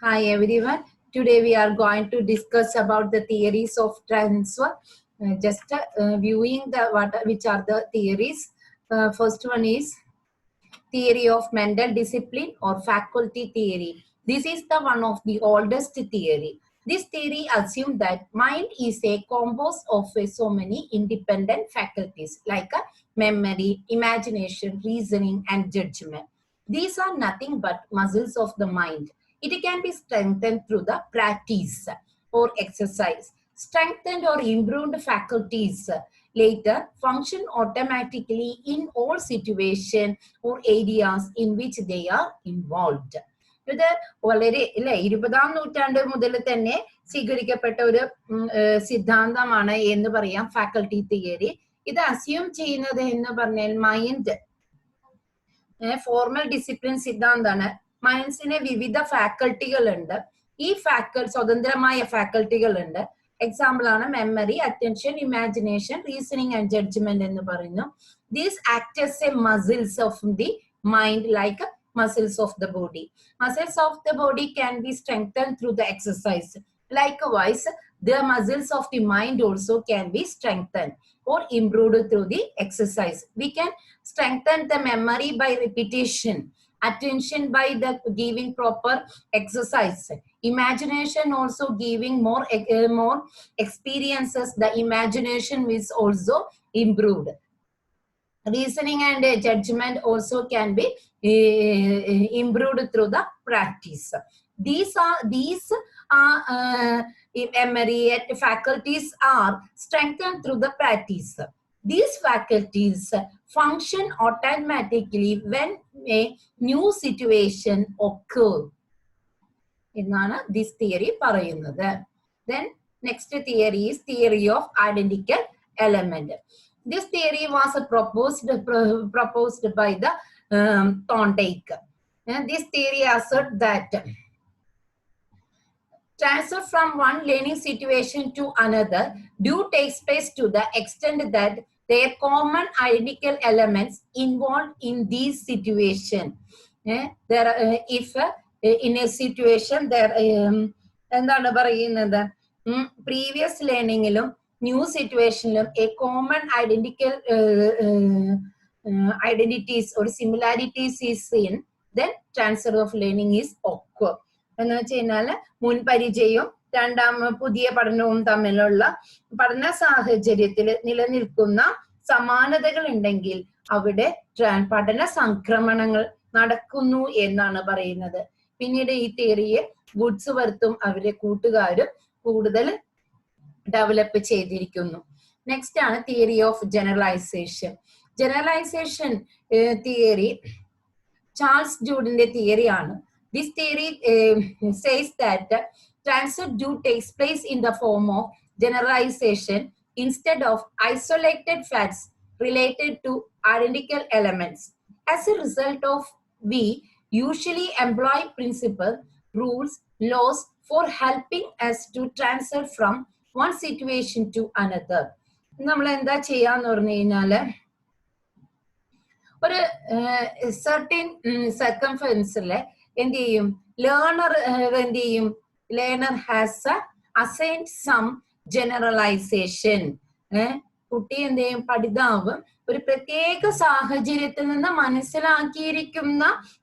Hi everyone. Today we are going to discuss about the theories of transfer. Viewing which are the theories. First one is theory of mental discipline or faculty theory. This is the one of the oldest theory. This theory assumes that mind is a composed of so many independent faculties like memory, imagination, reasoning, and judgment. These are nothing but muscles of the mind. It can be strengthened through the practice or exercise. Strengthened or improved faculties later function automatically in all situations or areas in which they are involved. ഇത് വളരെ അല്ലെ 20-ാം നൂറ്റാണ്ട് മുതൽ തന്നെ സ്വീകരിക്കപ്പെട്ട ഒരു സിദ്ധാന്തമാണ് എന്ന് പറയാം ഫാക്കൽറ്റി തിയറി. ഇത് അസ്യൂം ചെയ്യുന്നത് എന്ന് പറഞ്ഞാൽ മൈൻഡ് ഫോർമൽ ഡിസിപ്ലിൻ സിദ്ധാന്തമാണ്. മൈൻഡ്സിന് വിവിധ ഫാക്കൽറ്റികളുണ്ട്. ഈ സ്വതന്ത്രമായ ഫാക്കൽറ്റികളുണ്ട്. എക്സാമ്പിൾ ആണ് memory, attention, imagination, reasoning and judgement എന്ന് പറയുന്നു. These act as a muscles of the mind like muscles of the body. Muscles of the body can be strengthened through the exercise. Likewise, the muscles of the mind also can be strengthened or improved through the exercise. We can strengthen the memory by repetition, attention by the giving proper exercise, imagination also giving more experiences. The imagination is also improved. Reasoning and judgment also can be improved through the practice. These memory faculties are strengthened through the practice. These faculties function automatically when a new situation occur. എന്നാണ് this theory പറയുന്നത്. Then next theory is theory of identical element. This theory was proposed by the Thorndike. And this theory asserts that transfer from one learning situation to another takes place to the extent that there are common identical elements involved in these situations. If in a situation there എന്താണ് പറയുന്നത്, previous learning new situation a common identical identities or similarities is seen, then transfer of learning is occur. എന്ന് വെച്ച് കഴിഞ്ഞാല് മുൻപരിചയവും പുതിയ പഠനവും തമ്മിലുള്ള പഠന സാഹചര്യത്തിൽ നിലനിൽക്കുന്ന സമാനതകൾ ഉണ്ടെങ്കിൽ അവിടെ പഠന സംക്രമണങ്ങൾ നടക്കുന്നു എന്നാണ് പറയുന്നത്. പിന്നീട് ഈ തിയറിയെ വുഡ്സ്വർത്തും അവരുടെ കൂട്ടുകാരും കൂടുതൽ ഡെവലപ്പ് ചെയ്തിരിക്കുന്നു. നെക്സ്റ്റ് ആണ് theory of generalization. Generalization theory Charles ജൂഡിന്റെ തിയറിയാണ്. This theory says that transfer takes place in the form of generalization instead of isolated facts related to identical elements. As a result of, we usually employ principles, rules, laws for helping us to transfer from one situation to another. നമ്മൾ എന്താ ചെയ്യാന്ന് പറഞ്ഞു കഴിഞ്ഞാല് ഒരു certain circumferenceല് എന്ത് ചെയ്യും, learner എന്ത് ചെയ്യും, learner has assigned some generalization. കുട്ടി എന്ത് ചെയ്യും, പഠിതാവ് ഒരു പ്രത്യേക സാഹചര്യത്തിൽ നിന്ന് മനസ്സിലാക്കിയിരിക്കുന്ന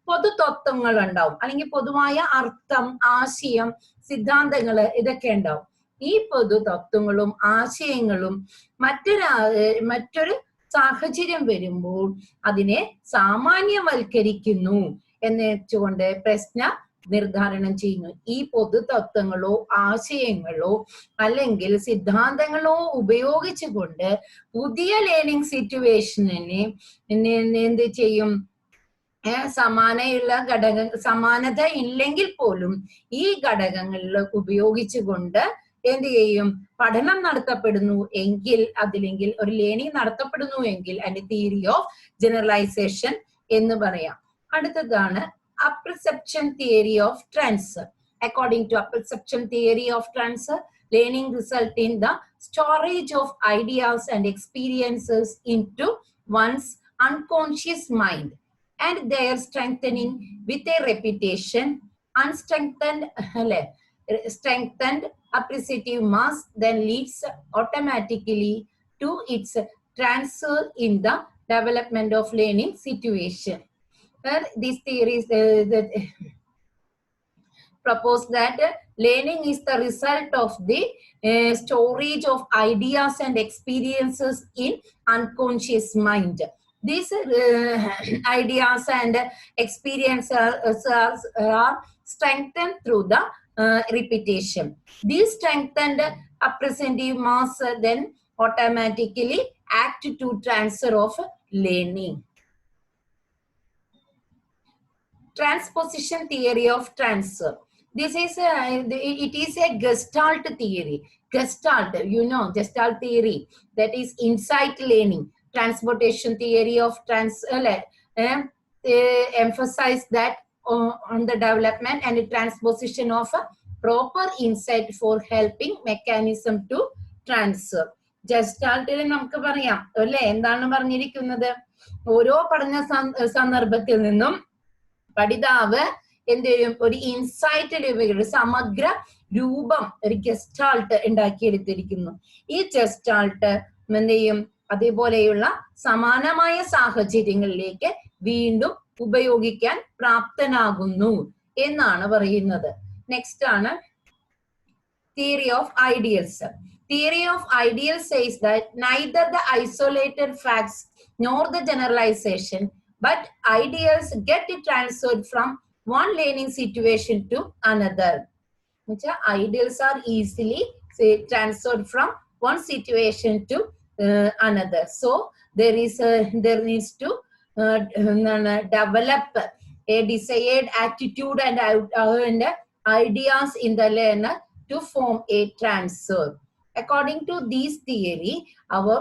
പൊതു തത്വങ്ങൾ ഉണ്ടാവും, അല്ലെങ്കിൽ പൊതുവായ അർത്ഥം, ആശയം, സിദ്ധാന്തങ്ങള് ഇതൊക്കെ ഉണ്ടാവും. ഈ പൊതു തത്വങ്ങളും ആശയങ്ങളും മറ്റൊരു സാഹചര്യം വരുമ്പോൾ അതിനെ സാമാന്യവൽക്കരിക്കുന്നു എന്ന് വെച്ചുകൊണ്ട് പ്രശ്ന നിർദ്ധാരണം ചെയ്യുന്നു. ഈ പൊതു തത്വങ്ങളോ ആശയങ്ങളോ അല്ലെങ്കിൽ സിദ്ധാന്തങ്ങളോ ഉപയോഗിച്ചുകൊണ്ട് പുതിയ ലേണിംഗ് സിറ്റുവേഷനെ എന്ത് ചെയ്യും, സമാനത ഇല്ലെങ്കിൽ പോലും ഈ ഘടകങ്ങളിൽ ഉപയോഗിച്ചുകൊണ്ട് എന്ത് ചെയ്യും, പഠനം നടത്തപ്പെടുന്നു എങ്കിൽ, അതില്ലെങ്കിൽ ഒരു ലേണിംഗ് നടത്തപ്പെടുന്നു എങ്കിൽ അതിന്റെ തിയറി ഓഫ് ജനറലൈസേഷൻ എന്ന് പറയാം. അടുത്തതാണ് apperception theory of transfer. According to apperception theory of transfer, learning results in the storage of ideas and experiences into one's unconscious mind and their strengthening with a repetition, strengthened appreciative mass then leads automatically to its transfer in the development of learning situation. These theories propose that learning is the result of the storage of ideas and experiences in unconscious mind. These ideas and experiences are strengthened through the repetition. These strengthened appreciative mass then automatically act to transfer of learning. Transposition theory of transfer. This is it is a Gestalt theory. Gestalt, you know, Gestalt theory, that is insight learning. Transportation theory of emphasize that on the development and the transposition of a proper insight for helping mechanism to transfer. Gestaltil നമുക്ക് പറയാം അല്ലേ, എന്താണ് പറഞ്ഞിരിക്കുന്നത്? ഓരോ പഠന സന്ദർഭത്തിൽ നിന്നും പഠിതാവ് എന്ത് ചെയ്യും, ഒരു ഇൻസൈറ്റ് ഒരു സമഗ്ര രൂപം, ഒരു ഗസ്റ്റാൾട്ട് ഉണ്ടാക്കിയെടുത്തിരിക്കുന്നു. ഈ ഗസ്റ്റാൾട്ട് എന്ത് ചെയ്യും, അതേപോലെയുള്ള സമാനമായ സാഹചര്യങ്ങളിലേക്ക് വീണ്ടും ഉപയോഗിക്കാൻ പ്രാപ്തനാകുന്നു എന്നാണ് പറയുന്നത്. നെക്സ്റ്റ് ആണ് theory of ideals. Theory of ideals says that neither the isolated facts nor the generalization, but ideals get transferred from one learning situation to another. Ideals are easily transferred from one situation to another. So there needs to develop a desired attitude and ideas in the learner to form a transfer. According to this theory, our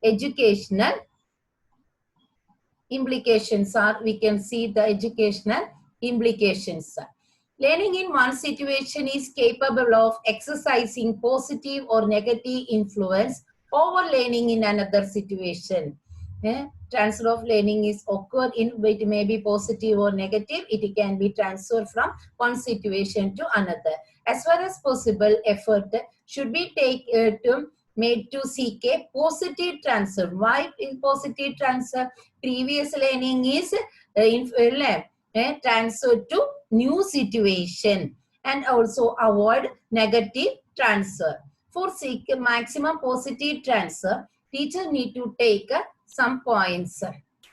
educational implications are, we can see the educational implications. Learning in one situation is capable of exercising positive or negative influence over learning in another situation. Transfer of learning is occurred in, it may be positive or negative, it can be transferred from one situation to another. As far as possible, effort should be made to seek a positive transfer. Why in positive transfer? Previous learning is transferred to new situation, and also avoid negative transfer. For seek maximum positive transfer, teacher need to take some points: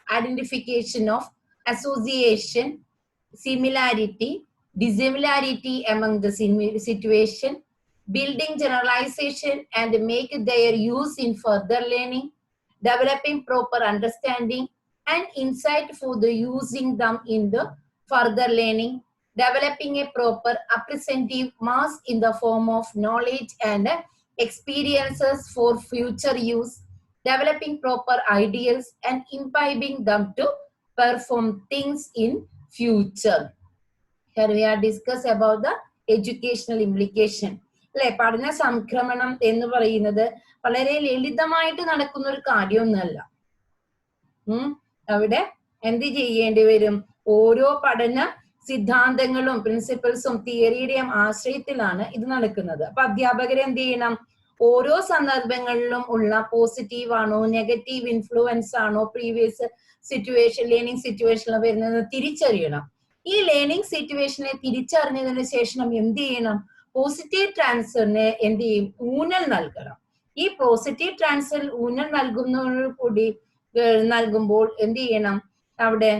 identification of association, similarity, dissimilarity among the situation, building generalization and make their use in further learning, developing proper understanding and insight for the using them in the further learning, developing a proper appreciative mass in the form of knowledge and experiences for future use, developing proper ideals and imbibing them to perform things in future. Here we are discuss about the educational implication. അല്ലെ, പഠന സംക്രമണം എന്ന് പറയുന്നത് വളരെ ലളിതമായിട്ട് നടക്കുന്ന ഒരു കാര്യമൊന്നുമല്ല. അവിടെ എന്ത് ചെയ്യേണ്ടി വരും? ഓരോ പഠന സിദ്ധാന്തങ്ങളും പ്രിൻസിപ്പിൾസും തിയറിയുടെയും ആശ്രയത്തിലാണ് ഇത് നടക്കുന്നത്. അപ്പൊ അധ്യാപകർ എന്ത് ചെയ്യണം? ഓരോ സന്ദർഭങ്ങളിലും ഉള്ള പോസിറ്റീവ് ആണോ നെഗറ്റീവ് ഇൻഫ്ലുവൻസ് ആണോ പ്രീവിയസ് സിറ്റുവേഷൻ ലേണിംഗ് സിറ്റുവേഷനിൽ വരുന്നത് തിരിച്ചറിയണം. ഈ ലേണിംഗ് സിറ്റുവേഷനെ തിരിച്ചറിഞ്ഞതിന് ശേഷം എന്ത് ചെയ്യണം? പോസിറ്റീവ് ട്രാൻസ്ഫറിന് എന്ത് ചെയ്യും? ഊന്നൽ നൽകണം. ഈ പോസിറ്റീവ് ട്രാൻസ്ഫർ ഊന്നൽ നൽകുന്നതോടുകൂടി നൽകുമ്പോൾ എന്ത് ചെയ്യണം? അവിടെ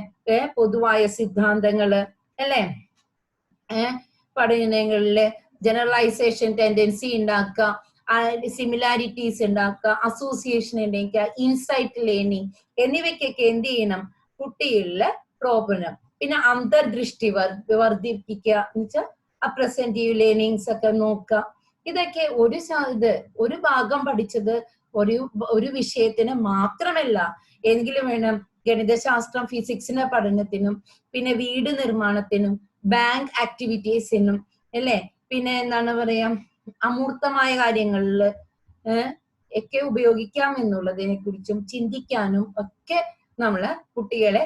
പൊതുവായ സിദ്ധാന്തങ്ങള് അല്ലെ, പഠനങ്ങളില് ജനറലൈസേഷൻ ടെൻഡൻസി ഉണ്ടാക്കുക, സിമിലാരിറ്റീസ് ഉണ്ടാക്കുക, അസോസിയേഷൻ ഉണ്ടാക്കുക, ഇൻസൈറ്റ് ലേണിംഗ് എന്നിവയ്ക്കൊക്കെ എന്ത് ചെയ്യണം? കുട്ടികളിലെ പ്രോബ്ലം. പിന്നെ അന്തർദൃഷ്ടി വർദ്ധിപ്പിക്കുക എന്ന് വെച്ചാൽ അപ്രസന്റീവ് ലേണിങ്സ് ഒക്കെ നോക്കുക. ഇതൊക്കെ ഒരു ഭാഗം പഠിച്ചത് ഒരു വിഷയത്തിന് മാത്രമല്ല, എങ്കിലും വേണം ഗണിതശാസ്ത്രം ഫിസിക്സിന്റെ പഠനത്തിനും പിന്നെ വീട് നിർമ്മാണത്തിനും ബാങ്ക് ആക്ടിവിറ്റീസിനും അല്ലെ, പിന്നെ എന്താണ് പറയാ അമൂർത്തമായ കാര്യങ്ങളില് ഒക്കെ ഉപയോഗിക്കാം എന്നുള്ളതിനെ കുറിച്ചും ചിന്തിക്കാനും ഒക്കെ നമ്മള് കുട്ടികളെ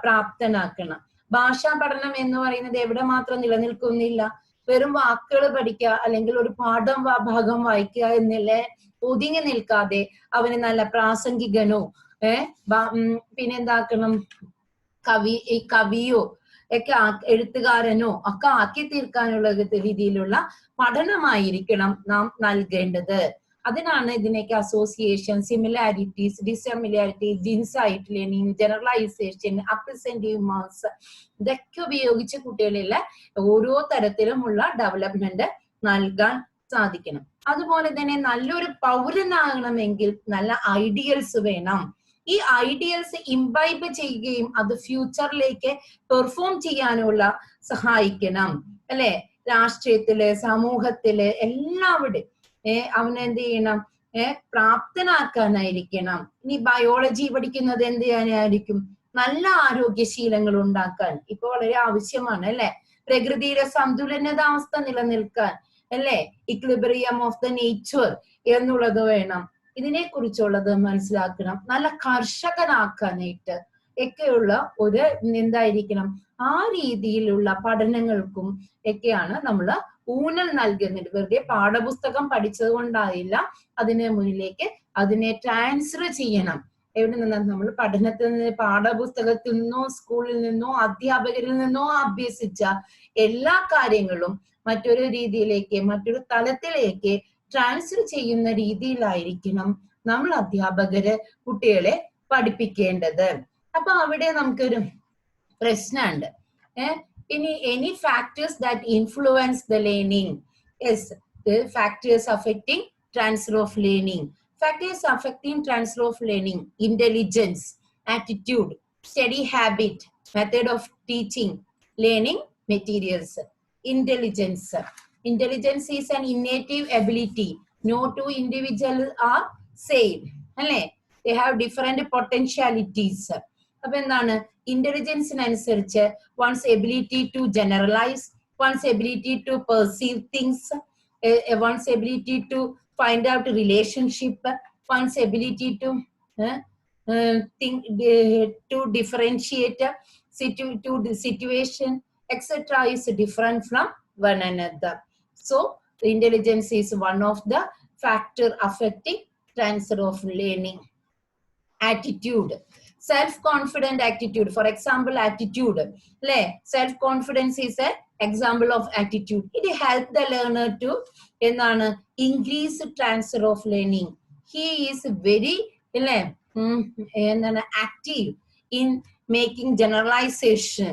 പ്രാപ്തനാക്കണം. ഭാഷാ പഠനം എന്ന് പറയുന്നത് എവിടെ മാത്രം നിലനിൽക്കുന്നില്ല. വെറും വാക്കുകൾ പഠിക്കുക അല്ലെങ്കിൽ ഒരു പാഠം ഭാഗം വായിക്കുക എന്നില്ല ഒതുങ്ങി നിൽക്കാതെ അവന് നല്ല പ്രാസംഗികനോ പിന്നെന്താക്കണം കവിയോ ഒക്കെ എഴുത്തുകാരനോ ഒക്കെ ആക്കി തീർക്കാനുള്ള രീതിയിലുള്ള പഠനമായിരിക്കണം നാം നൽകേണ്ടത്. അതിനാണ് ഇതിനൊക്കെ association, similarities, dissimilarities, insight learning, generalization, അപ്രസന്റീവ് മാർക്സ് ഇതൊക്കെ ഉപയോഗിച്ച് കുട്ടികളിലെ ഓരോ തരത്തിലുമുള്ള ഡെവലപ്മെന്റ് നൽകാൻ സാധിക്കണം. അതുപോലെ തന്നെ നല്ലൊരു പൗരനാകണമെങ്കിൽ നല്ല ഐഡിയൽസ് വേണം. ഈ ഐഡിയൽസ് ഇംബൈബ് ചെയ്യുകയും അത് ഫ്യൂച്ചറിലേക്ക് പെർഫോം ചെയ്യാനുള്ള സഹായിക്കണം അല്ലെ. രാഷ്ട്രീയത്തില്, സമൂഹത്തില് എല്ലാവിടെയും അവനെന്ത് ചെയ്യണം, പ്രാപ്തനാക്കാനായിരിക്കണം. ഇനി ബയോളജി പഠിക്കുന്നത് എന്ത് ചെയ്യാനായിരിക്കും, നല്ല ആരോഗ്യശീലങ്ങൾ ഉണ്ടാക്കാൻ ഇപ്പൊ വളരെ ആവശ്യമാണ് അല്ലെ. പ്രകൃതിയുടെ സന്തുലനതാവസ്ഥ നിലനിൽക്കാൻ അല്ലെ, ഇക്വിലിബ്രിയം ഓഫ് ദ നേച്ചർ എന്നുള്ളത് വേണം. ഇതിനെ കുറിച്ചുള്ളത് മനസ്സിലാക്കണം. നല്ല കർഷകനാക്കാനായിട്ട് ഒക്കെയുള്ള ഒരു എന്തായിരിക്കണം, ആ രീതിയിലുള്ള പഠനങ്ങൾക്കും ഒക്കെയാണ് നമ്മൾ ഊന്നൽ നൽകുന്നത്. വെറുതെ പാഠപുസ്തകം പഠിച്ചത് കൊണ്ടായില്ല, അതിന് മുന്നിലേക്ക് അതിനെ ട്രാൻസ്ഫർ ചെയ്യണം. എവിടെ നിന്നാണ് നമ്മൾ പഠനത്തിൽ നിന്ന്, പാഠപുസ്തകത്തിൽ നിന്നോ സ്കൂളിൽ നിന്നോ അധ്യാപകരിൽ നിന്നോ അഭ്യസിച്ച എല്ലാ കാര്യങ്ങളും മറ്റൊരു രീതിയിലേക്ക്, മറ്റൊരു തലത്തിലേക്ക് ട്രാൻസ്ഫർ ചെയ്യുന്ന രീതിയിലായിരിക്കണം നമ്മൾ അധ്യാപകര് കുട്ടികളെ പഠിപ്പിക്കേണ്ടത്. അപ്പൊ അവിടെ നമുക്കൊരു പ്രശ്നമുണ്ട്. ഇനി any factors that influence the learning? Yes, the factors affecting transfer of learning. Factors affecting transfer of learning: intelligence, attitude, study habit, method of teaching, learning materials. Intelligence. Intelligence is an innate ability. No two individuals are same. They have different potentialities. അപ്പൊ എന്താണ് ഇന്റലിജൻസിനനുസരിച്ച് one's ability to generalize, one's ability to perceive things, one's ability to find out relationship, one's ability to think, to differentiate to the situation, etc. is different from one another. So the intelligence is one of the factor affecting transfer of learning. Attitude. Self-confident attitude. For example, attitude. Self-confidence is an example of attitude. It helps the learner to increase transfer of learning. He is very active in making generalization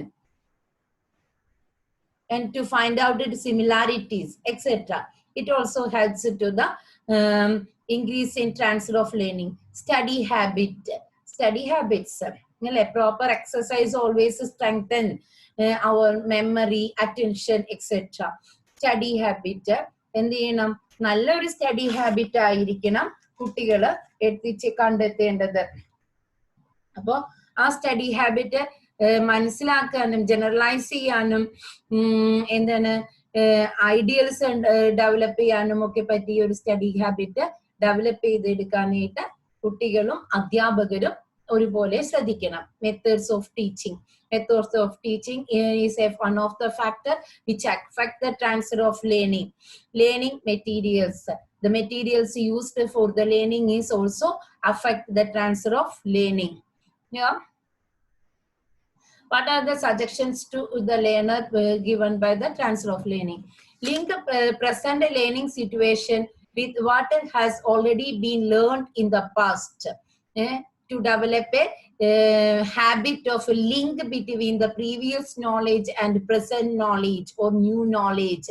and to find out the similarities, etc. It also helps to the increase in transfer of learning. Study habits. Proper exercise always strengthen our memory, attention, etc. Study habit. എന്ത് ചെയ്യണം, നല്ലൊരു study habit ആയിരിക്കണം കുട്ടികള് കണ്ടെത്തേണ്ടത്. അപ്പോ ആ study habit മനസ്സിലാക്കാനും generalise ചെയ്യാനും ഐഡിയൽസ് ഡെവലപ്പ് ചെയ്യാനും ഒക്കെ പറ്റിയ ഒരു സ്റ്റഡി ഹാബിറ്റ് ഡെവലപ്പ് ചെയ്തെടുക്കാനായിട്ട് കുട്ടികളും അധ്യാപകരും ഒരുപോലെ ശ്രദ്ധിക്കണം. Methods of teaching is one of the factor which affect the transfer of learning. Learning materials. The materials used for the learning is also affect the transfer of learning. Yeah. What are the suggestions to the learner given by the transfer of learning? Link present learning situation with what has already been learned in the past. To develop a habit of a link between the previous knowledge and present knowledge or new knowledge.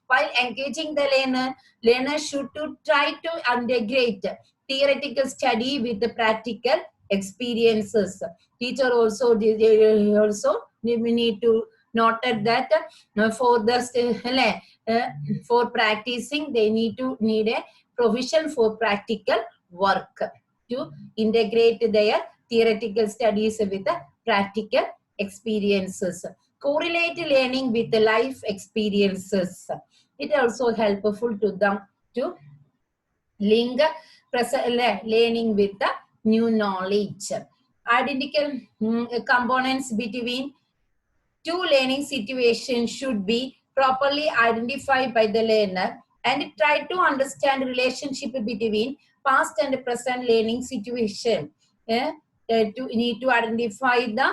While engaging the learner should try to integrate theoretical study with the practical experiences. Teacher also need to note that for practicing they need a provision for practical work to integrate their theoretical studies with the practical experiences. Correlate learning with the life experiences. It also helpful to them to link learning with the new knowledge. Identical components between two learning situations should be properly identified by the learner and try to understand relationship between past and present learning situation. Need to identify the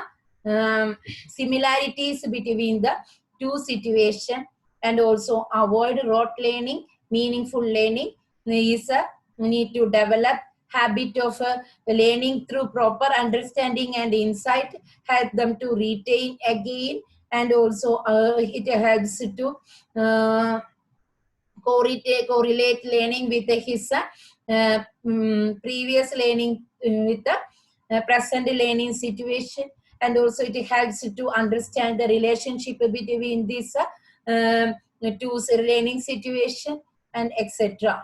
similarities between the two situations and also avoid rote learning. Meaningful learning is need to develop habit of learning through proper understanding and insight, help them to retain again, and also it helps to correlate learning with his previous learning with the present learning situation, and also it helps to understand the relationship between these two learning situation and etc.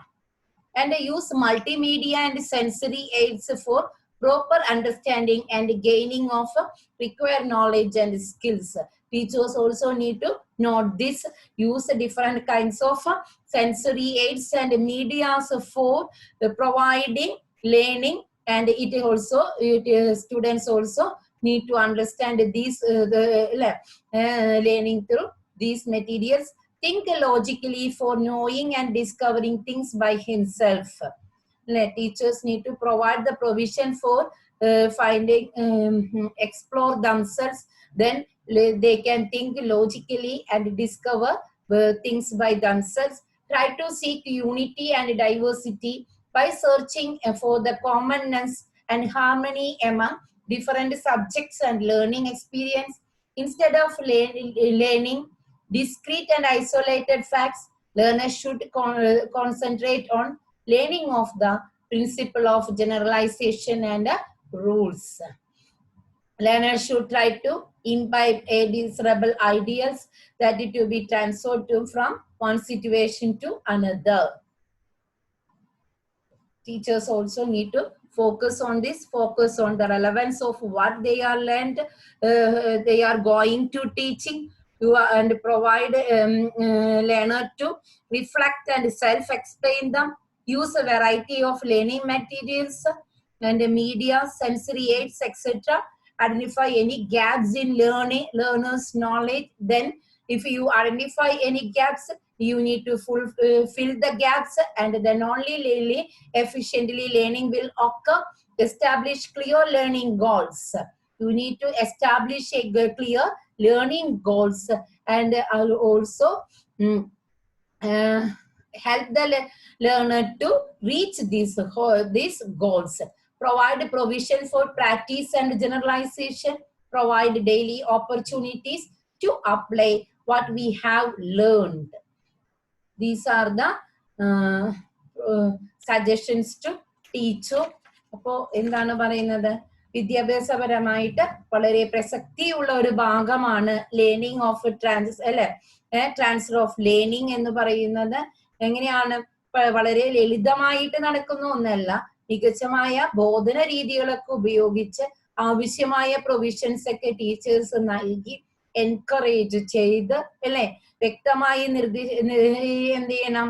And use multimedia and sensory aids for proper understanding and gaining of required knowledge and skills. Teachers also need to note this, use different kinds of sensory aids and medias for providing learning, and students also need to understand these learning through these materials. Think logically for knowing and discovering things by himself. Teachers need to provide the provision for finding, explore themselves. Then they can think logically and discover things by themselves. Try to seek unity and diversity by searching for the commonness and harmony among different subjects and learning experience. Instead of learning discrete and isolated facts, learners should concentrate on learning of the principle of generalization and rules. Learners should try to imbibe desirable ideals that it will be transferred from one situation to another. Teachers also need to focus on this, focus on the relevance of what they are learned, they are going to teaching, and provide learner to reflect and self-explain them. Use a variety of learning materials and media, sensory aids, etc. Identify any gaps in learners' knowledge. Then if you identify any gaps, you need to fill the gaps, and then only efficiently learning will occur. Establish clear learning goals. You need to establish a clear learning goals, and also help the learner to reach these goals. Provide provision for practice and generalization. Provide daily opportunities to apply what we have learned. These are the suggestions to teacher. അപ്പോൾ എന്താണ് പറയുന്നത്, വിദ്യാഭ്യാസപരമായിട്ട് വളരെ പ്രസക്തിയുള്ള ഒരു ഭാഗമാണ് learning of transfer of learning എന്ന് പറയുന്നത്. എങ്ങനെയാണ്, വളരെ ലളിതമായിട്ട് നടക്കുന്ന ഒന്നല്ല, മികച്ചമായ ബോധന രീതികളൊക്കെ ഉപയോഗിച്ച് ആവശ്യമായ പ്രൊവിഷൻസ് ഒക്കെ ടീച്ചേഴ്സ് നൽകി എൻകറേജ് ചെയ്ത് അല്ലെ വ്യക്തമായി എന്ത് ചെയ്യണം,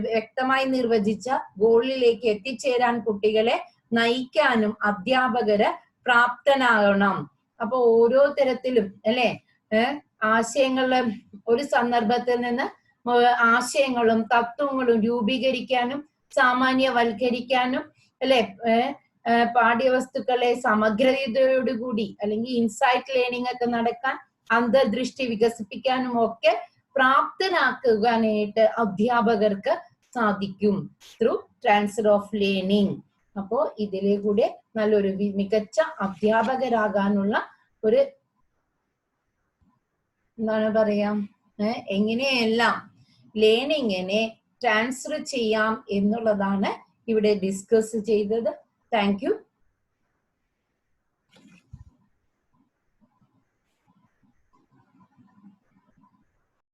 വ്യക്തമായി നിർവചിച്ച ഗോളിലേക്ക് എത്തിച്ചേരാൻ കുട്ടികളെ നയിക്കാനും അധ്യാപകര് പ്രാപ്തനാകണം. അപ്പൊ ഓരോ തരത്തിലും അല്ലെ ആശയങ്ങളും ഒരു സന്ദർഭത്തിൽ നിന്ന് ആശയങ്ങളും തത്വങ്ങളും രൂപീകരിക്കാനും സാമാന്യവൽക്കരിക്കാനും അല്ലെ പാഠ്യവസ്തുക്കളെ സമഗ്രതയോടുകൂടി അല്ലെങ്കിൽ ഇൻസൈറ്റ് ലേണിംഗ് ഒക്കെ നടക്കാൻ അന്തർദൃഷ്ടി വികസിപ്പിക്കാനും ഒക്കെ പ്രാപ്തനാക്കാനായിട്ട് അധ്യാപകർക്ക് സാധിക്കും ത്രൂ ട്രാൻസ്ഫർ ഓഫ് ലേണിംഗ്. അപ്പോ ഇതിലെ കൂടെ നല്ലൊരു മികച്ച അധ്യാപകരാകാനുള്ള ഒരു എന്താണ് പറയാ, എങ്ങനെയെല്ലാം ലേണിങ്ങിനെ ട്രാൻസ്ഫർ ചെയ്യാം എന്നുള്ളതാണ് ഇവിടെ ഡിസ്കസ് ചെയ്തത്. Thank you.